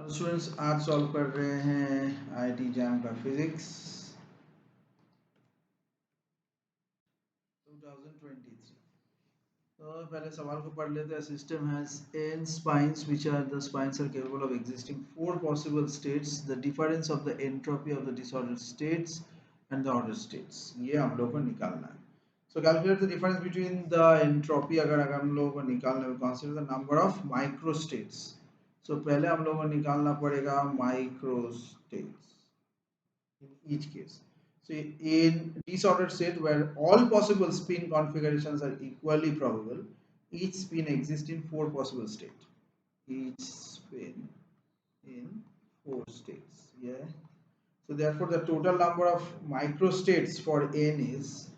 Students आज solve कर रहे हैं आईआईटी जैम का फिजिक्स 2023। तो पहले सवाल को पढ़ लेते हैं। System has n spines which are the spines are capable of existing four possible states, the difference of the entropy of the disordered states and the ordered states। ये हम लोग को निकालना है। So calculate the difference between the entropy। अगर हम लोगों को निकालना है, consider the number of micro states। So पहले हम लोगों को निकालना पड़ेगा micro states in each case। So in disordered state where all possible spin configurations are equally probable, each spin exists in four possible states, each spin in four states। Yeah, so therefore the total number of microstates for n is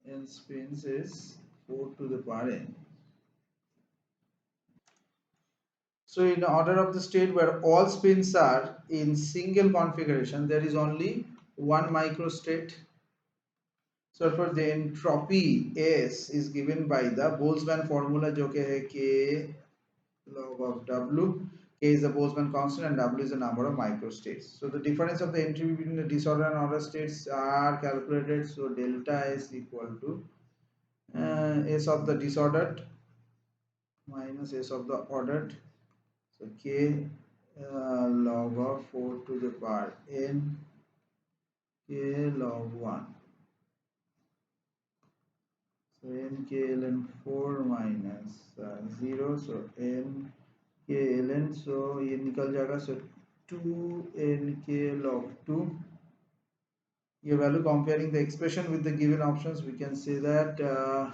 n spins is 4 to the power n। So in order of the state where all spins are in single configuration, there is only one microstate। So for the entropy S is given by the Boltzmann formula, जो कि है K log of W। K is the Boltzmann constant and W is the number of microstates। So the difference of the entropy between the disordered and ordered states are calculated। So delta S equal to S of the disordered minus S of the ordered। So K log of 4 to the power n K log 1। So n K ln 4 minus 0। So n K ln, so ये निकल जाएगा। So 2 n K log 2। ये value comparing the expression with the given options, we can say that A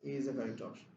is the correct option।